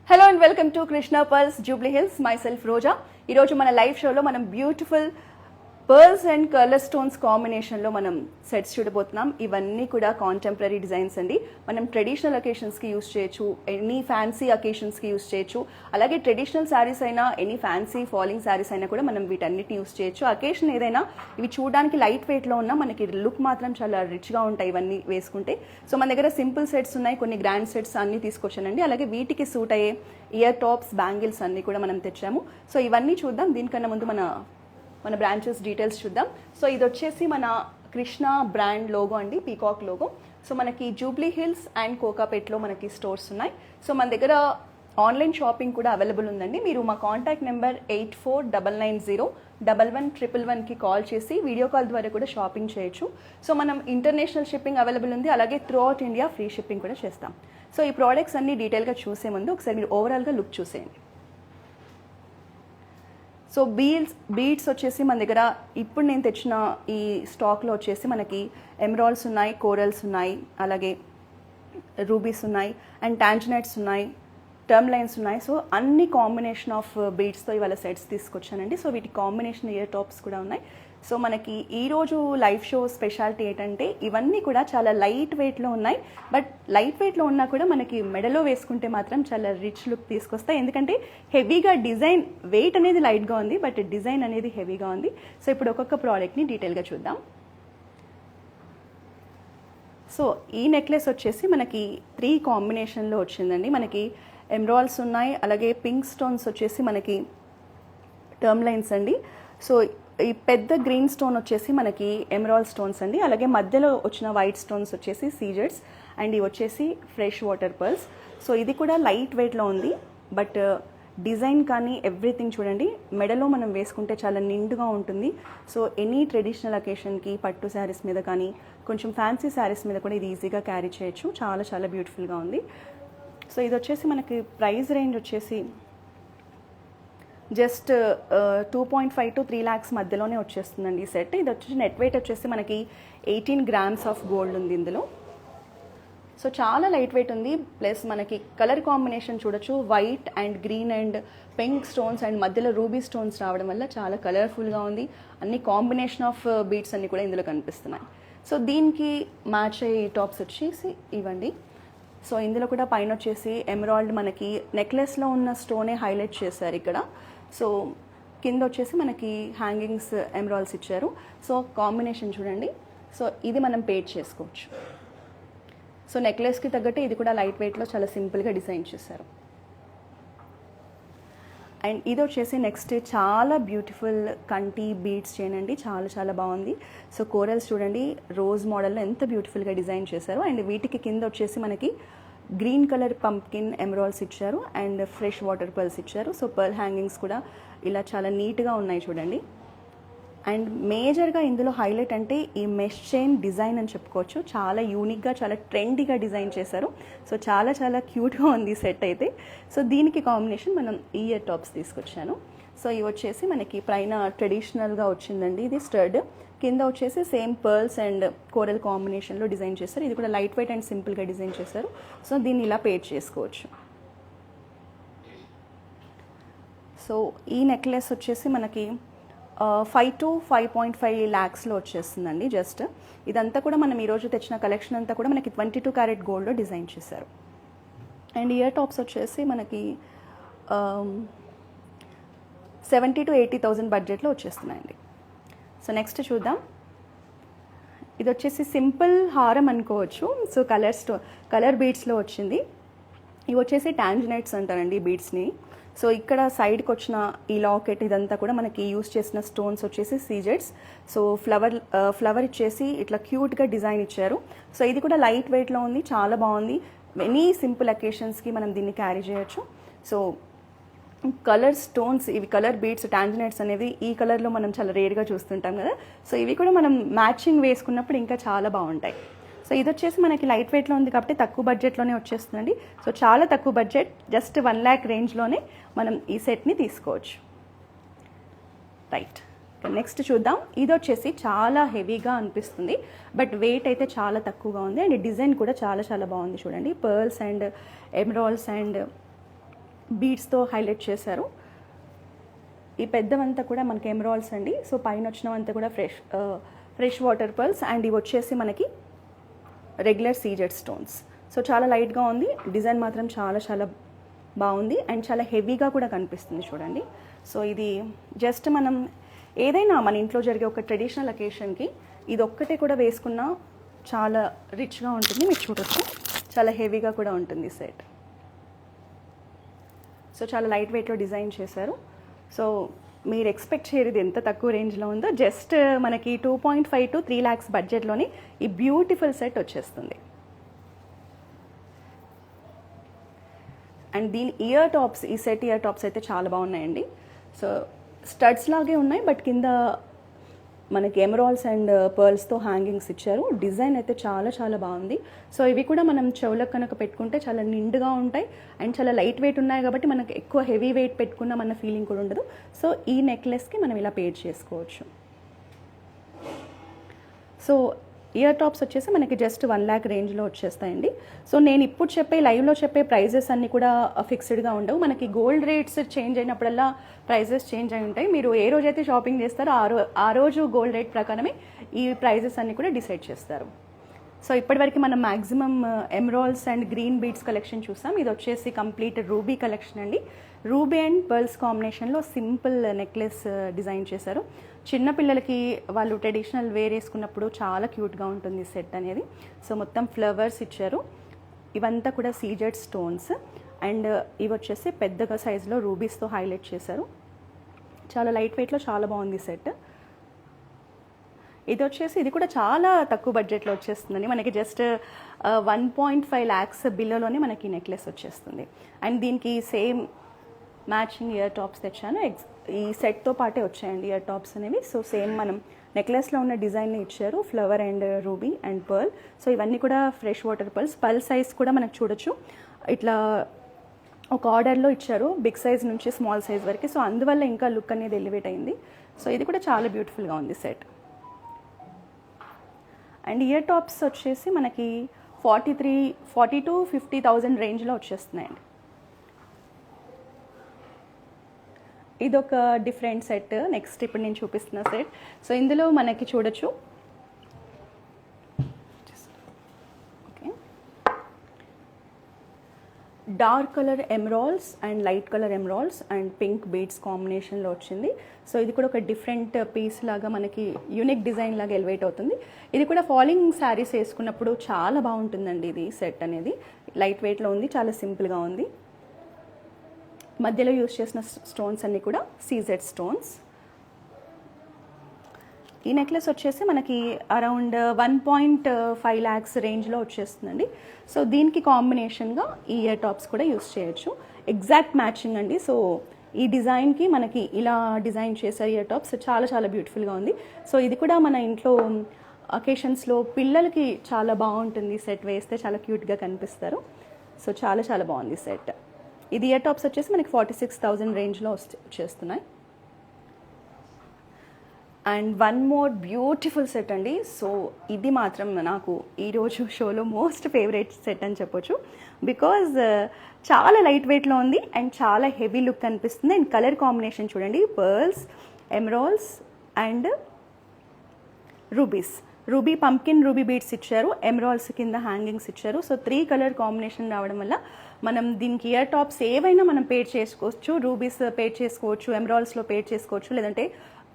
Hello and welcome to Krishna Pearls Jubilee Hills. Myself Roja. ఈ రోజు మన live షోలో మనం beautiful pearls and colour stones కాంబినేషన్లో మనం సెట్స్ చూడబోతున్నాం. ఇవన్నీ కూడా కాంటెంపరీ డిజైన్స్ అండి. మనం ట్రెడిషనల్ అకేషన్స్కి యూస్ చేయొచ్చు, ఎనీ ఫ్యాన్సీ అకేషన్స్కి యూస్ చేయొచ్చు. అలాగే ట్రెడిషనల్ శారీస్ అయినా ఎనీ ఫ్యాన్సీ ఫాలింగ్ శారీస్ అయినా కూడా మనం వీటన్నిటిని యూస్ చేయొచ్చు. అకేషన్ ఏదైనా ఇవి చూడడానికి లైట్ వెయిట్లో ఉన్నా మనకి లుక్ మాత్రం చాలా రిచ్గా ఉంటాయి ఇవన్నీ వేసుకుంటే. సో మన దగ్గర సింపుల్ సెట్స్ ఉన్నాయి, కొన్ని గ్రాండ్ సెట్స్ అన్నీ తీసుకొచ్చానండి. అలాగే వీటికి సూట్ అయ్యే ఇయర్ టాప్స్, బ్యాంగిల్స్ అన్నీ కూడా మనం తెచ్చాము. సో ఇవన్నీ చూద్దాం. దీనికన్నా ముందు మన బ్రాంచెస్ డీటెయిల్స్ చూద్దాం. సో ఇది వచ్చేసి మన కృష్ణ బ్రాండ్ లోగో అండి, పీకాక్ లోగో. సో మనకి జూబ్లీ హిల్స్ అండ్ కోకాపేట్లో మనకి స్టోర్స్ ఉన్నాయి. సో మన దగ్గర ఆన్లైన్ షాపింగ్ కూడా అవైలబుల్ ఉందండి. మీరు మా కాంటాక్ట్ నెంబర్ 8499011111కి కాల్ చేసి వీడియో కాల్ ద్వారా కూడా షాపింగ్ చేయొచ్చు. సో మనం ఇంటర్నేషనల్ షిప్పింగ్ అవైలబుల్ ఉంది. అలాగే through out India free shipping కూడా చేస్తాం. సో ఈ ప్రోడక్ట్స్ అన్ని డీటెయిల్గా చూసే ముందు ఒకసారి మీరు ఓవరాల్గా లుక్ చూసేయండి. సో బీడ్స్ వచ్చేసి మన దగ్గర ఇప్పుడు నేను తెచ్చిన ఈ స్టాక్లో వచ్చేసి మనకి ఎమరాల్డ్స్ ఉన్నాయి, కోరల్స్ ఉన్నాయి, అలాగే రూబీస్ ఉన్నాయి, అండ్ టాంజనైట్స్ ఉన్నాయి, టర్మ్ లైన్స్ ఉన్నాయి. సో అన్ని కాంబినేషన్ ఆఫ్ బీడ్స్తో ఇవాళ సెట్స్ తీసుకొచ్చానండి. సో వీటి కాంబినేషన్ ఇయర్ టాప్స్ కూడా ఉన్నాయి. సో మనకి ఈరోజు లైవ్ షో స్పెషాలిటీ ఏంటంటే ఇవన్నీ కూడా చాలా లైట్ వెయిట్లో ఉన్నాయి. బట్ లైట్ వెయిట్లో ఉన్నా కూడా మనకి మెడలో వేసుకుంటే మాత్రం చాలా రిచ్ లుక్ తీసుకొస్తాయి. ఎందుకంటే హెవీగా డిజైన్, వెయిట్ అనేది లైట్గా ఉంది బట్ డిజైన్ అనేది హెవీగా ఉంది. సో ఇప్పుడు ఒక్కొక్క ప్రోడక్ట్ని డీటెయిల్గా చూద్దాం. సో ఈ నెక్లెస్ వచ్చేసి మనకి 3 కాంబినేషన్లో వచ్చిందండి. మనకి ఎమరాల్డ్స్ ఉన్నాయి, అలాగే పింక్ స్టోన్స్ వచ్చేసి మనకి టర్మ్ లైన్స్ అండి. సో ఈ పెద్ద గ్రీన్ స్టోన్ వచ్చేసి మనకి ఎమరాల్డ్ స్టోన్స్ అండి. అలాగే మధ్యలో వచ్చిన వైట్ స్టోన్స్ వచ్చేసి సీజెడ్స్, అండ్ ఇవి వచ్చేసి ఫ్రెష్ వాటర్ పర్ల్స్. సో ఇది కూడా లైట్ వెయిట్లో ఉంది బట్ డిజైన్ కానీ ఎవ్రీథింగ్ చూడండి, మెడలో మనం వేసుకుంటే చాలా నిండుగా ఉంటుంది. సో ఎనీ ట్రెడిషనల్ అకేషన్కి పట్టు శారీస్ మీద కానీ కొంచెం ఫ్యాన్సీ శారీస్ మీద కూడా ఇది ఈజీగా క్యారీ చేయొచ్చు. చాలా చాలా బ్యూటిఫుల్గా ఉంది. సో ఇది వచ్చేసి మనకి ప్రైస్ రేంజ్ వచ్చేసి జస్ట్ 2.5 to 3 lakhs మధ్యలోనే వచ్చేస్తుందండి ఈ సెట్. ఇది వచ్చేసి నెట్ వెయిట్ వచ్చేసి మనకి 18 grams ఆఫ్ గోల్డ్ ఉంది ఇందులో. సో చాలా లైట్ వెయిట్ ఉంది. ప్లస్ మనకి కలర్ కాంబినేషన్ చూడొచ్చు, white and green and pink stones and మధ్యలో రూబీ స్టోన్స్ రావడం వల్ల చాలా కలర్ఫుల్గా ఉంది. అన్ని కాంబినేషన్ ఆఫ్ బీడ్స్ అన్ని కూడా ఇందులో కనిపిస్తున్నాయి. సో దీనికి మ్యాచ్ అయ్యే టాప్స్ వచ్చేసి ఇవ్వండి. సో ఇందులో కూడా పైన వచ్చేసి ఎమరాల్డ్ మనకి నెక్లెస్లో ఉన్న స్టోనే హైలైట్ చేశారు ఇక్కడ. సో కింద వచ్చేసి మనకి హ్యాంగింగ్స్ ఎమరాల్డ్స్ ఇచ్చారు. సో కాంబినేషన్ చూడండి. సో ఇది మనం పేర్ చేసుకోవచ్చు. సో నెక్లెస్కి తగ్గట్టు ఇది కూడా లైట్ వెయిట్లో చాలా సింపుల్గా డిజైన్ చేశారు. అండ్ ఇది వచ్చేసి నెక్స్ట్ చాలా బ్యూటిఫుల్ కంటి బీడ్స్ చేయనండి, చాలా చాలా బాగుంది. సో కోరల్స్ చూడండి, రోజ్ మోడల్లో ఎంత బ్యూటిఫుల్గా డిజైన్ చేశారు. అండ్ వీటికి కింద వచ్చేసి మనకి గ్రీన్ కలర్ పంప్కిన్ ఎమరాల్డ్స్ ఇచ్చారు అండ్ ఫ్రెష్ వాటర్ పర్ల్స్ ఇచ్చారు. సో పర్ల్ హ్యాంగింగ్స్ కూడా ఇలా చాలా నీట్గా ఉన్నాయి చూడండి. అండ్ మేజర్గా ఇందులో హైలైట్ అంటే ఈ మెష్ చైన్ డిజైన్ అని చెప్పుకోవచ్చు. చాలా యూనిక్గా, చాలా ట్రెండీగా డిజైన్ చేశారు. సో చాలా చాలా క్యూట్గా ఉంది సెట్ అయితే. సో దీనికి కాంబినేషన్ మనం ఇయర్ టాప్స్ తీసుకొచ్చాను. సో ఇవి వచ్చేసి మనకి పైన ట్రెడిషనల్గా వచ్చిందండి, ఇది స్టర్డ్. కింద వచ్చేసి సేమ్ పర్ల్స్ అండ్ కోరల్ కాంబినేషన్లో డిజైన్ చేశారు. ఇది కూడా లైట్ వెయిట్ అండ్ సింపుల్గా డిజైన్ చేశారు. సో దీన్ని ఇలా పేర్ చేసుకోవచ్చు. సో ఈ నెక్లెస్ వచ్చేసి మనకి 5 to 5.5 lakhsలో వచ్చేస్తుందండి. జస్ట్ ఇదంతా కూడా మనం ఈరోజు తెచ్చిన కలెక్షన్ అంతా కూడా మనకి 22 karat గోల్డ్లో డిజైన్ చేశారు. అండ్ ఇయర్ టాప్స్ వచ్చేసి మనకి 70 to 80,000 బడ్జెట్లో వచ్చేస్తున్నాయండి. సో నెక్స్ట్ చూద్దాం. ఇది వచ్చేసి సింపుల్ హారం అనుకోవచ్చు. సో కలర్ బీడ్స్లో వచ్చింది. ఇవి వచ్చేసి టాంజనైట్స్ అంటారండి ఈ బీడ్స్ని. సో ఇక్కడ సైడ్కి వచ్చిన ఈ లాకెట్ ఇదంతా కూడా మనకి యూస్ చేసిన స్టోన్స్ వచ్చేసి సీజెడ్స్. సో ఫ్లవర్ ఇచ్చేసి ఇట్లా క్యూట్గా డిజైన్ ఇచ్చారు. సో ఇది కూడా లైట్ వెయిట్లో ఉంది, చాలా బాగుంది. ఎనీ సింపుల్ అకేషన్స్కి మనం దీన్ని క్యారీ చేయొచ్చు. సో కలర్ స్టోన్స్, ఇవి కలర్ బీడ్స్ టాంజనైట్స్ అనేవి ఈ కలర్లో మనం చాలా రేర్గా చూస్తుంటాం కదా. సో ఇవి కూడా మనం మ్యాచింగ్ వేసుకున్నప్పుడు ఇంకా చాలా బాగుంటాయి. సో ఇది వచ్చేసి మనకి లైట్ వెయిట్లో ఉంది కాబట్టి తక్కువ బడ్జెట్లోనే వచ్చేస్తుందండి. సో చాలా తక్కువ బడ్జెట్, జస్ట్ 1 lakh రేంజ్లోనే మనం ఈ సెట్ని తీసుకోవచ్చు. రైట్, నెక్స్ట్ చూద్దాం. ఇది వచ్చేసి చాలా హెవీగా అనిపిస్తుంది బట్ వెయిట్ అయితే చాలా తక్కువగా ఉంది. అండ్ డిజైన్ కూడా చాలా చాలా బాగుంది చూడండి. పర్ల్స్ అండ్ ఎమరాల్డ్స్ అండ్ బీడ్స్తో హైలైట్ చేశారు. ఈ పెద్దవంతా కూడా మనకి ఎమరాల్డ్స్ అండి. సో పైన వచ్చినవంతా కూడా ఫ్రెష్ వాటర్ పర్ల్స్, అండ్ ఇవి వచ్చేసి మనకి రెగ్యులర్ సీజెడ్ స్టోన్స్. సో చాలా లైట్గా ఉంది, డిజైన్ మాత్రం చాలా చాలా బాగుంది అండ్ చాలా హెవీగా కూడా కనిపిస్తుంది చూడండి. సో ఇది జస్ట్ మనం ఏదైనా మన ఇంట్లో జరిగే ఒక ట్రెడిషనల్ అకేషన్కి ఇది ఒక్కటే కూడా వేసుకున్నా చాలా రిచ్గా ఉంటుంది. మీరు చూడొచ్చు, చాలా హెవీగా కూడా ఉంటుంది సెట్. సో చాలా లైట్ వెయిట్లో డిజైన్ చేశారు. సో మీరు ఎక్స్పెక్ట్ చేయరు ఎంత తక్కువ రేంజ్లో ఉందో. జస్ట్ మనకి 2.5 to 3 lakhs బడ్జెట్లోని ఈ బ్యూటిఫుల్ సెట్ వచ్చేస్తుంది. అండ్ దీని ఇయర్ టాప్స్, ఈ సెట్ ఇయర్ టాప్స్ అయితే చాలా బాగున్నాయండి. సో స్టడ్స్ లాగే ఉన్నాయి, బట్ కింద మనకి ఎమరాల్డ్స్ అండ్ పర్ల్స్తో హ్యాంగింగ్స్ ఇచ్చారు. డిజైన్ అయితే చాలా చాలా బాగుంది. సో ఇవి కూడా మనం చెవులకు కనుక పెట్టుకుంటే చాలా నిండుగా ఉంటాయి అండ్ చాలా లైట్ వెయిట్ ఉన్నాయి కాబట్టి మనకు ఎక్కువ హెవీ వెయిట్ పెట్టుకున్నామన్న ఫీలింగ్ కూడా ఉండదు. సో ఈ నెక్లెస్కి మనం ఇలా పేర్ చేసుకోవచ్చు. సో ఇయర్ టాప్స్ వచ్చేసి మనకి జస్ట్ 1 lakh రేంజ్లో వచ్చేస్తాయండి. సో నేను ఇప్పుడు చెప్పే లైవ్లో చెప్పే ప్రైజెస్ అన్నీ కూడా ఫిక్స్డ్గా ఉండవు. మనకి గోల్డ్ రేట్స్ చేంజ్ అయినప్పుడల్లా ప్రైజెస్ చేంజ్ అయి ఉంటాయి. మీరు ఏ రోజైతే షాపింగ్ చేస్తారో ఆ రోజు గోల్డ్ రేట్ ప్రకారమే ఈ ప్రైజెస్ అన్నీ కూడా డిసైడ్ చేస్తారు. సో ఇప్పటివరకు మనం maximum emeralds and green beads collection చూసాం. ఇది వచ్చేసి కంప్లీట్ రూబీ కలెక్షన్ అండి. రూబీ అండ్ పర్ల్స్ కాంబినేషన్లో సింపుల్ నెక్లెస్ డిజైన్ చేశారు. చిన్నపిల్లలకి వాళ్ళు ట్రెడిషనల్ వేర్ వేసుకున్నప్పుడు చాలా క్యూట్గా ఉంటుంది సెట్ అనేది. సో మొత్తం ఫ్లవర్స్ ఇచ్చారు. ఇవంతా కూడా సీజెడ్ స్టోన్స్ అండ్ ఇవి వచ్చేసి పెద్దగా సైజులో రూబీస్తో హైలైట్ చేశారు. చాలా లైట్ వెయిట్లో చాలా బాగుంది సెట్. ఇది కూడా చాలా తక్కువ బడ్జెట్లో వచ్చేస్తుందండి. మనకి జస్ట్ 1.5 lakhs బిలోలోనే మనకి నెక్లెస్ వచ్చేస్తుంది. అండ్ దీనికి సేమ్ మ్యాచింగ్ ఇయర్ టాప్స్ తెచ్చాను. ఈ సెట్తో పాటే వచ్చాయండి ఇయర్ టాప్స్ అనేవి. సో సేమ్ మనం నెక్లెస్లో ఉన్న డిజైన్ని ఇచ్చారు, flower and ruby and pearl. So ఇవన్నీ కూడా fresh water pearls. Pearl size కూడా మనకు చూడొచ్చు, ఇట్లా ఒక ఆర్డర్లో ఇచ్చారు, బిగ్ సైజ్ నుంచి స్మాల్ సైజ్ వరకు. సో అందువల్ల ఇంకా లుక్ అనేది ఎలివేట్ అయింది. సో ఇది కూడా చాలా బ్యూటిఫుల్గా ఉంది సెట్. అండ్ ఇయర్ టాప్స్ వచ్చేసి మనకి 40 to 50,000 రేంజ్లో వచ్చేస్తున్నాయండి. ఇదొక డిఫరెంట్ సెట్. నెక్స్ట్ ఇప్పుడు నేను చూపిస్తున్న సెట్. సో ఇందులో మనకి చూడొచ్చు, okay, dark colour emeralds and light colour emeralds and pink beads కాంబినేషన్లో వచ్చింది. సో ఇది కూడా ఒక డిఫరెంట్ పీస్ లాగా మనకి యూనిక్ డిజైన్ లాగా ఎలివేట్ అవుతుంది. ఇది కూడా ఫాలింగ్ శారీస్ వేసుకున్నప్పుడు చాలా బాగుంటుందండి. ఇది సెట్ అనేది లైట్ వెయిట్లో ఉంది, చాలా సింపుల్గా ఉంది. మధ్యలో యూజ్ చేసిన స్టోన్స్ అన్నీ కూడా సీజెడ్ స్టోన్స్. ఈ నెక్లెస్ వచ్చేసి మనకి అరౌండ్ 1.5 lakhs రేంజ్లో వచ్చేస్తుందండి. సో దీనికి కాంబినేషన్గా ఈ ఇయర్ టాప్స్ కూడా యూజ్ చేయొచ్చు. ఎగ్జాక్ట్ మ్యాచింగ్ అండి. సో ఈ డిజైన్కి మనకి ఇలా డిజైన్ చేశారు ఇయర్ టాప్స్. చాలా చాలా బ్యూటిఫుల్గా ఉంది. సో ఇది కూడా మన ఇంట్లో అకేషన్స్లో పిల్లలకి చాలా బాగుంటుంది. సెట్ వేస్తే చాలా క్యూట్గా కనిపిస్తారు. సో చాలా చాలా బాగుంది సెట్. ఇది ఇయర్ టాప్స్ వచ్చేసి మనకి 46,000 రేంజ్లో వచ్చేస్తున్నాయి. And one more beautiful set అండి. సో ఇది మాత్రం నాకు ఈరోజు షోలో మోస్ట్ ఫేవరెట్ సెట్ అని చెప్పొచ్చు. బికాజ్ చాలా లైట్ వెయిట్లో ఉంది అండ్ చాలా హెవీ లుక్ అనిపిస్తుంది. అండ్ కలర్ కాంబినేషన్ చూడండి, pearls, emeralds and rubies. Ruby pumpkin ruby beads ఇచ్చారు, ఎమరాల్డ్స్ కింద హ్యాంగింగ్స్ ఇచ్చారు. సో 3 కలర్ కాంబినేషన్ రావడం వల్ల మనం దీనికి ఇయర్ టాప్స్ ఏవైనా మనం పేర్ చేసుకోవచ్చు. రూబీస్ పేర్ చేసుకోవచ్చు, ఎమరాల్డ్స్లో పేర్ చేసుకోవచ్చు, లేదంటే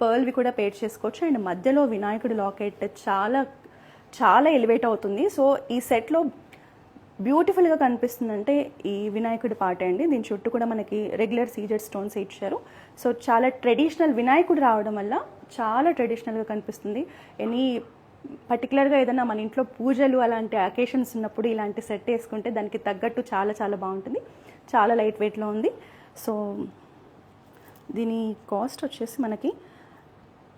పర్ల్వి కూడా పేర్ చేసుకోవచ్చు. అండ్ మధ్యలో వినాయకుడి లాకెట్ చాలా చాలా ఎలివేట్ అవుతుంది. సో ఈ సెట్లో బ్యూటిఫుల్గా కనిపిస్తుందంటే ఈ వినాయకుడి పాట అండి. దీని చుట్టూ కూడా మనకి రెగ్యులర్ సీజెడ్ స్టోన్స్ ఇచ్చారు. సో చాలా ట్రెడిషనల్ వినాయకుడు రావడం వల్ల చాలా ట్రెడిషనల్గా కనిపిస్తుంది. పర్టికులర్గా ఏదైనా మన ఇంట్లో పూజలు అలాంటి అకేషన్స్ ఉన్నప్పుడు ఇలాంటి సెట్ వేసుకుంటే దానికి తగ్గట్టు చాలా చాలా బాగుంటుంది. చాలా లైట్ వెయిట్లో ఉంది. సో దీని కాస్ట్ వచ్చేసి మనకి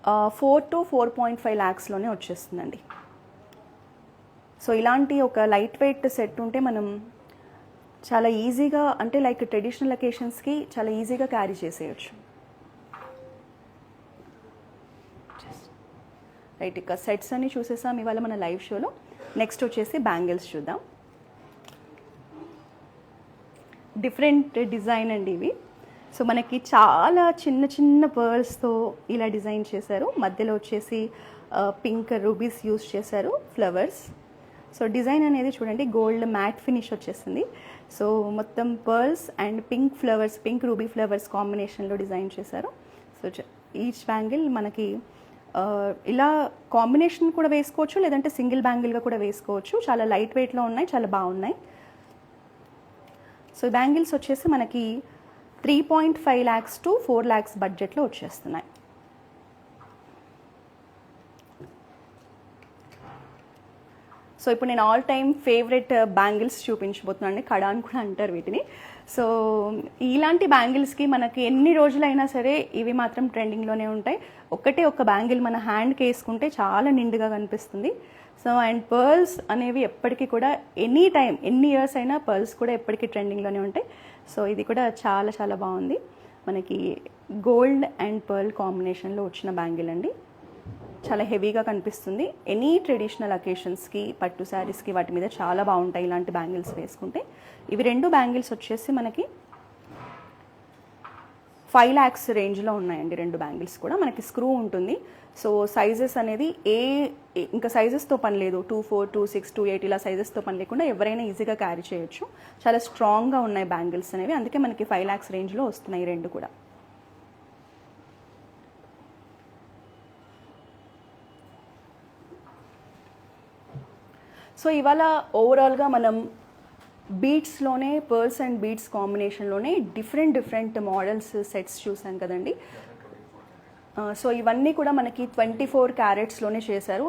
4 to 4.5 lakhsలోనే వచ్చేస్తుందండి. సో ఇలాంటి ఒక లైట్ వెయిట్ సెట్ ఉంటే మనం చాలా ఈజీగా, అంటే లైక్ ట్రెడిషనల్ అకేషన్స్కి చాలా ఈజీగా క్యారీ చేసేయచ్చు. రైట్, ఇక సెట్స్ అన్ని చూసేసాం ఇవాళ మన లైవ్ షోలో. నెక్స్ట్ వచ్చేసి బ్యాంగిల్స్ చూద్దాం. డిఫరెంట్ డిజైన్ అండి ఇవి. సో మనకి చాలా చిన్న చిన్న పర్ల్స్తో ఇలా డిజైన్ చేశారు. మధ్యలో వచ్చేసి పింక్ రూబీస్ యూస్ చేశారు, ఫ్లవర్స్. సో డిజైన్ అనేది చూడండి గోల్డ్ మ్యాట్ ఫినిష్ వచ్చేసింది. సో మొత్తం pearls and pink flowers, pink ruby flowers కాంబినేషన్లో డిజైన్ చేశారు. సో ఈచ్ బ్యాంగిల్ మనకి ఇలా కాంబినేషన్ కూడా వేసుకోవచ్చు, లేదంటే సింగిల్ బ్యాంగిల్గా కూడా వేసుకోవచ్చు. చాలా లైట్ వెయిట్లో ఉన్నాయి, చాలా బాగున్నాయి. సో బ్యాంగిల్స్ వచ్చేసి మనకి 3.5 lakhs to 4 lakhs బడ్జెట్లో వచ్చేస్తున్నాయి. సో ఇప్పుడు నేను ఆల్ టైమ్ ఫేవరెట్ బ్యాంగిల్స్ చూపించబోతున్నాను. కడాన్ కూడా అంటారు వీటిని. సో ఇలాంటి బ్యాంగిల్స్కి మనకి ఎన్ని రోజులైనా సరే ఇవి మాత్రం ట్రెండింగ్లోనే ఉంటాయి. ఒక బ్యాంగిల్ మన హ్యాండ్కి వేసుకుంటే చాలా నిండుగా కనిపిస్తుంది. సో అండ్ పర్ల్స్ అనేవి ఎప్పటికీ కూడా ఎనీ టైం, ఎన్ని ఇయర్స్ అయినా పర్ల్స్ కూడా ఎప్పటికీ ట్రెండింగ్లోనే ఉంటాయి. సో ఇది కూడా చాలా చాలా బాగుంది. మనకి గోల్డ్ అండ్ పర్ల్ కాంబినేషన్లో వచ్చిన బ్యాంగిల్ అండి. చాలా హెవీగా కనిపిస్తుంది. ఎనీ ట్రెడిషనల్ అకేషన్స్కి, పట్టు శారీస్కి వాటి మీద చాలా బాగుంటాయి ఇలాంటి బ్యాంగిల్స్ వేసుకుంటే. ఇవి 2 బ్యాంగిల్స్ వచ్చేసి మనకి 5 lakhs రేంజ్లో ఉన్నాయండి. 2 బ్యాంగిల్స్ కూడా మనకి స్క్రూ ఉంటుంది. సో సైజెస్ అనేది ఇంకా సైజెస్తో పని లేదు. 2.4, 2.6, 2.8 ఇలా సైజెస్తో పని లేకుండా ఎవరైనా ఈజీగా క్యారీ చేయొచ్చు. చాలా స్ట్రాంగ్గా ఉన్నాయి బ్యాంగిల్స్ అనేవి. అందుకే మనకి 5 lakhs రేంజ్లో వస్తున్నాయి 2 కూడా. సో ఇవాళ ఓవరాల్గా మనం బీడ్స్లోనే, పర్ల్స్ అండ్ బీడ్స్ కాంబినేషన్లోనే డిఫరెంట్ మోడల్స్ సెట్స్ చూసాం కదండి. సో ఇవన్నీ కూడా మనకి 24 క్యారెట్స్లోనే చేశారు.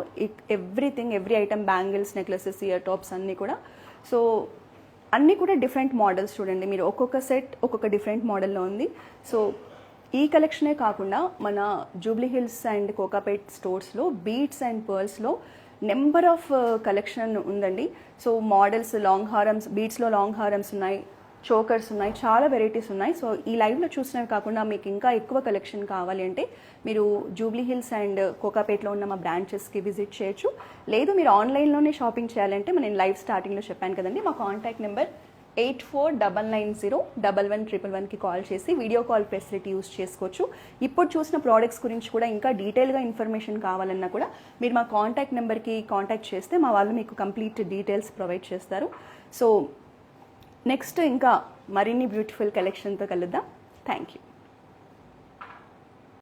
Every item, bangles, necklaces, ear tops అన్నీ కూడా. సో అన్నీ కూడా డిఫరెంట్ మోడల్స్ చూడండి మీరు. ఒక్కొక్క సెట్ ఒక్కొక్క డిఫరెంట్ మోడల్లో ఉంది. సో ఈ కలెక్షనే కాకుండా మన జూబ్లీ హిల్స్ అండ్ కోకాపేట్ స్టోర్స్లో బీడ్స్ అండ్ పర్ల్స్లో నెంబర్ ఆఫ్ కలెక్షన్ ఉందండి. సో మోడల్స్, లాంగ్ హారమ్స్, బీడ్స్లో లాంగ్ హారమ్స్ ఉన్నాయి, చోకర్స్ ఉన్నాయి, చాలా వెరైటీస్ ఉన్నాయి. సో ఈ లైవ్లో చూసినవి కాకుండా మీకు ఇంకా ఎక్కువ కలెక్షన్ కావాలి అంటే మీరు జూబ్లీ హిల్స్ అండ్ కోకాపేట్లో ఉన్న మా బ్రాంచెస్కి విజిట్ చేయొచ్చు. లేదు మీరు ఆన్లైన్లోనే షాపింగ్ చేయాలంటే నేను లైవ్ స్టార్టింగ్లో చెప్పాను కదండి, మా కాంటాక్ట్ నెంబర్ 8499011111కి కాల్ చేసి వీడియో కాల్ ఫెసిలిటీ యూస్ చేసుకోవచ్చు. ఇప్పుడు చూసిన ప్రోడక్ట్స్ గురించి కూడా ఇంకా డీటెయిల్గా ఇన్ఫర్మేషన్ కావాలన్నా కూడా మీరు మా కాంటాక్ట్ నెంబర్కి కాంటాక్ట్ చేస్తే మా వాళ్ళు మీకు కంప్లీట్ డీటెయిల్స్ ప్రొవైడ్ చేస్తారు. సో నెక్స్ట్ ఇంకా మరిన్ని బ్యూటిఫుల్ కలెక్షన్తో కలుద్దాం. Thank you.